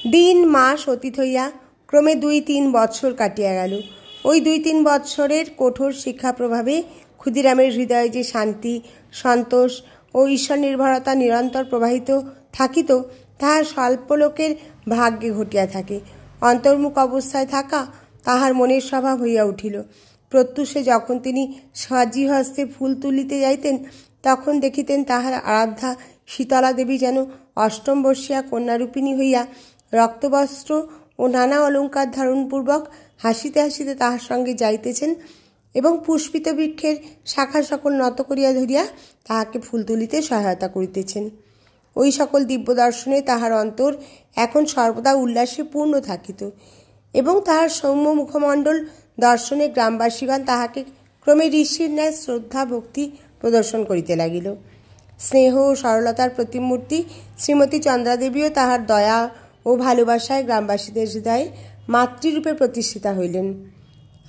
দিন মাস অতীত হইয়া ক্রমে 2-3 বৎসর কাটিয়া গেল। ওই 2-3 বৎসরের কঠোর শিক্ষা প্রভাবে ক্ষুদিরামের হৃদয়ে যে শান্তি, সন্তোষ ও ঈশ্বর নির্ভরতা নিরন্তর প্রবাহিত থাকিত, তাহা স্বল্প লোকের ভাগ্যে ঘটিয়া থাকে। অন্তর্মুখ অবস্থায় থাকা তাহার মনের স্বভাব হইয়া উঠিল। প্রত্যুষে যখন তিনি সাজি হস্তে ফুল তুলিতে যাইতেন, তখন দেখিতেন তাহার আরাধ্যা শীতলা দেবী যেন অষ্টম বর্ষিয়া কন্যারূপিণী হইয়া রক্তবস্ত্র ও নানা অলঙ্কার ধারণপূর্বক হাসিতে হাসিতে তাহার সঙ্গে যাইতেছেন এবং পুষ্পিত বৃক্ষের শাখা সকল নত করিয়া ধরিয়া তাহাকে ফুল তুলিতে সহায়তা করিতেছেন। ওই সকল দিব্য দর্শনে তাহার অন্তর এখন সর্বদা উল্লাসে পূর্ণ থাকিত এবং তাহার সৌম্য মুখমণ্ডল দর্শনে গ্রামবাসীগণ তাহাকে ক্রমে ঋষির ন্যায় শ্রদ্ধা ভক্তি প্রদর্শন করিতে লাগিল। স্নেহ ও সরলতার প্রতিমূর্তি শ্রীমতী চন্দ্রাদেবীও তাহার দয়া ও ভালোবাসায় গ্রামবাসীদের হৃদয়ে মাতৃরূপে প্রতিষ্ঠিতা হইলেন।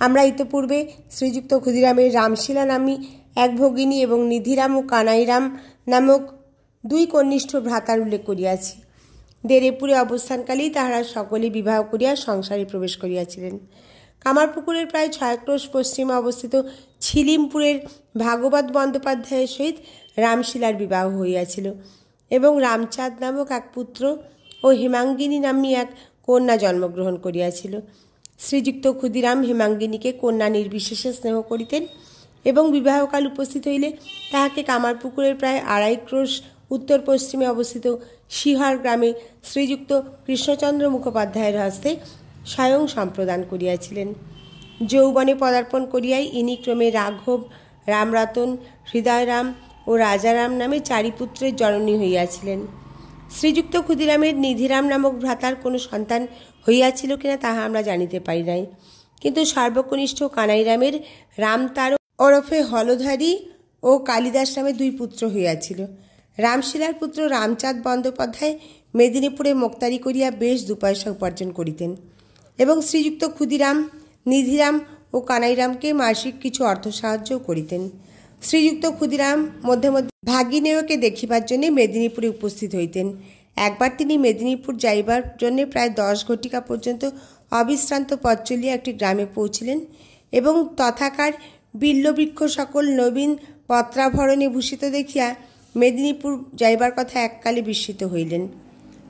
আমরা ইতপূর্বে শ্রীযুক্ত ক্ষুদিরামের রামশিলা নামী এক ভগিনী এবং নিধিরাম ও কানাইরাম নামক 2 কনিষ্ঠ ভ্রাতার উল্লেখ করিয়াছি। দেরেপুরে অবস্থানকালেই তাহারা সকলে বিবাহ করিয়া সংসারে প্রবেশ করিয়াছিলেন। কামারপুকুরের প্রায় 6 ক্রোশ পশ্চিমে অবস্থিত ছিলিমপুরের ভাগবত বন্দ্যোপাধ্যায়ের সহিত রামশিলার বিবাহ হইয়াছিল এবং রামচাঁদ নামক এক পুত্র ও হেমাঙ্গিনী নামী এক কন্যা জন্মগ্রহণ করিয়াছিল। শ্রীযুক্ত ক্ষুদিরাম হেমাঙ্গিনীকে কন্যা নির্বিশেষে স্নেহ করিতেন এবং বিবাহকাল উপস্থিত হইলে তাহাকে কামারপুকুরের প্রায় 2.5 ক্রোশ উত্তর পশ্চিমে অবস্থিত শিহার গ্রামে শ্রীযুক্ত কৃষ্ণচন্দ্র মুখোপাধ্যায়ের হস্তে স্বয়ং সম্প্রদান করিয়াছিলেন। যৌবনে পদার্পণ করিয়াই ইনি ক্রমে রাঘব, রামরতন, হৃদয়রাম ও রাজারাম নামে 4 পুত্রের জননী হইয়াছিলেন। শ্রীযুক্ত ক্ষুদিরামের নিধিরাম নামক ভ্রাতার কোনো সন্তান হইয়াছিল কিনা তাহা আমরা জানিতে পারি নাই, কিন্তু সর্বকনিষ্ঠ কানাইরামের রামতার ওরফে হলধারী ও কালিদাস নামে 2 পুত্র হইয়াছিল। রামশিলার পুত্র রামচাঁদ বন্দ্যোপাধ্যায় মেদিনীপুরে মোক্তারি করিয়া বেশ 2 পয়সা উপার্জন করিতেন এবং শ্রীযুক্ত ক্ষুদিরাম, নিধিরাম ও কানাইরামকে মাসিক কিছু অর্থ সাহায্যও করিতেন। শ্রীযুক্ত ক্ষুদিরাম মধ্যে মধ্যে ভাগিনেয়কে দেখিবার জন্য মেদিনীপুরে উপস্থিত হইতেন। একবার তিনি মেদিনীপুর যাইবার জন্য প্রায় 10 ঘটিকা পর্যন্ত অবিশ্রান্ত পথ চলিয়া একটি গ্রামে পৌঁছিলেন এবং তথাকার বিল্লবৃক্ষ সকল নবীন পত্রাভরণে ভূষিত দেখিয়া মেদিনীপুর যাইবার কথা এককালে বিস্মিত হইলেন।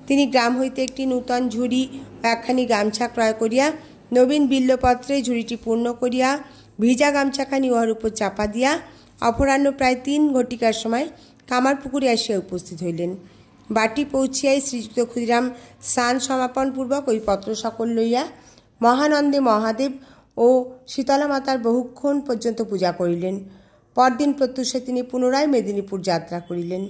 তিনি গ্রাম হইতে একটি নূতন ঝুড়ি ও একখানি গামছা ক্রয় করিয়া নবীন বিল্লপত্রে ঝুড়িটি পূর্ণ করিয়া ভিজা গামছাখানি উহার উপর চাপা দিয়া অপরাহ্ন প্রায় 3 ঘটিকার সময় কামারপুকুরে আসিয়া উপস্থিত হইলেন। বাটি পৌঁছিয়াই শ্রীযুক্ত ক্ষুদিরাম স্নান সমাপনপূর্বক ওই পত্র সকল লইয়া মহানন্দে মহাদেব ও শীতলা মাতার বহুক্ষণ পর্যন্ত পূজা করিলেন। পরদিন প্রত্যুষে তিনি পুনরায় মেদিনীপুর যাত্রা করিলেন।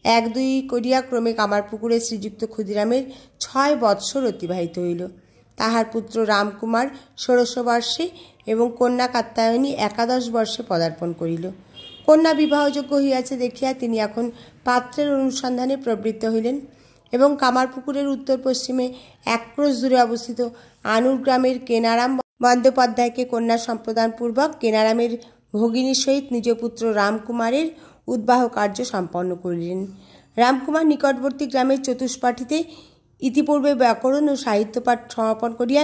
1-2 করিয়া ক্রমে কামারপুকুরে শ্রীযুক্ত ক্ষুদিরামের 6 বৎসর অতিবাহিত হইল। তাহার পুত্র রামকুমার 16 বর্ষে এবং কন্যা কাত্যায়নী 11 বর্ষে পদার্পণ করিল। কন্যা বিবাহযোগ্য হইয়াছে দেখিয়া তিনি এখন পাত্রের অনুসন্ধানে প্রবৃত্ত হইলেন এবং কামারপুকুরের উত্তর পশ্চিমে 1 ক্রোশ দূরে অবস্থিত আনুর গ্রামের কেনারাম বন্দ্যোপাধ্যায়কে কন্যা সম্প্রদানপূর্বক কেনারামের ভগিনীর সহিত নিজ পুত্র রামকুমারের উদ্বাহ কার্য সম্পন্ন করিলেন। রামকুমার নিকটবর্তী গ্রামের চতুষ্পাঠীতে ইতিপূর্বে ব্যাকরণ ও সাহিত্যপাঠ সমাপন করিয়া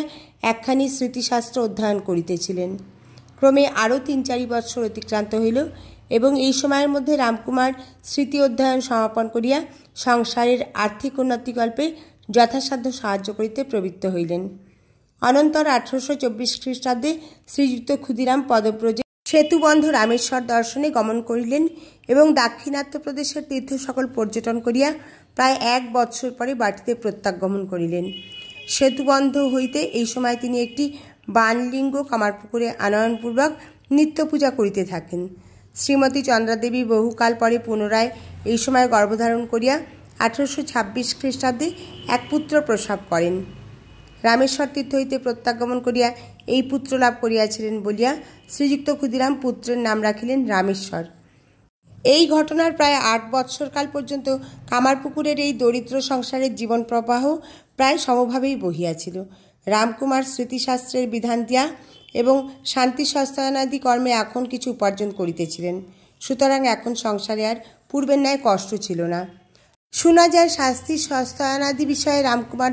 একখানি স্মৃতিশাস্ত্র অধ্যয়ন করিতেছিলেন। ক্রমে আরও 3-4 বৎসর অতিক্রান্ত হইল এবং এই সময়ের মধ্যে রামকুমার স্মৃতি অধ্যয়ন সমাপন করিয়া সংসারের আর্থিক উন্নতিকল্পে যথাসাধ্য সাহায্য করিতে প্রবৃত্ত হইলেন। অনন্তর 1824 খ্রিস্টাব্দে শ্রীযুক্ত ক্ষুদিরাম পদব্রজে সেতুবন্ধ রামেশ্বর দর্শনে গমন করিলেন এবং দাক্ষিণাত্য প্রদেশের তীর্থ সকল পর্যটন করিয়া প্রায় 1 বৎসর পরে বাটিতে প্রত্যাগমন করিলেন। সেতুবন্ধ হইতে এই সময় তিনি একটি বানলিঙ্গ কামারপুকুরে আনয়নপূর্বক নিত্য পূজা করিতে থাকেন। শ্রীমতী চন্দ্রাদেবী বহুকাল পরে পুনরায় এই সময় গর্ভধারণ করিয়া 1826 খ্রিস্টাব্দে এক পুত্র প্রসব করেন। রামেশ্বর তীর্থ হইতে প্রত্যাগমন করিয়া এই পুত্র লাভ করিয়াছিলেন বলিয়া শ্রীযুক্ত ক্ষুদিরাম পুত্রের নাম রাখিলেন রামেশ্বর। এই ঘটনার প্রায় 8 বৎসরকাল পর্যন্ত কামারপুকুরের এই দরিদ্র সংসারের জীবন প্রবাহ প্রায় সমভাবেই বহিয়াছিল। রামকুমার স্মৃতিশাস্ত্রের বিধান দিয়া এবং শান্তি সস্তায়নাদি কর্মে এখন কিছু উপার্জন করিতেছিলেন, সুতরাং এখন সংসারে আর পূর্বের ন্যায় কষ্ট ছিল না। শোনা যায় শাস্তি সস্তায়নাদি বিষয়ে রামকুমার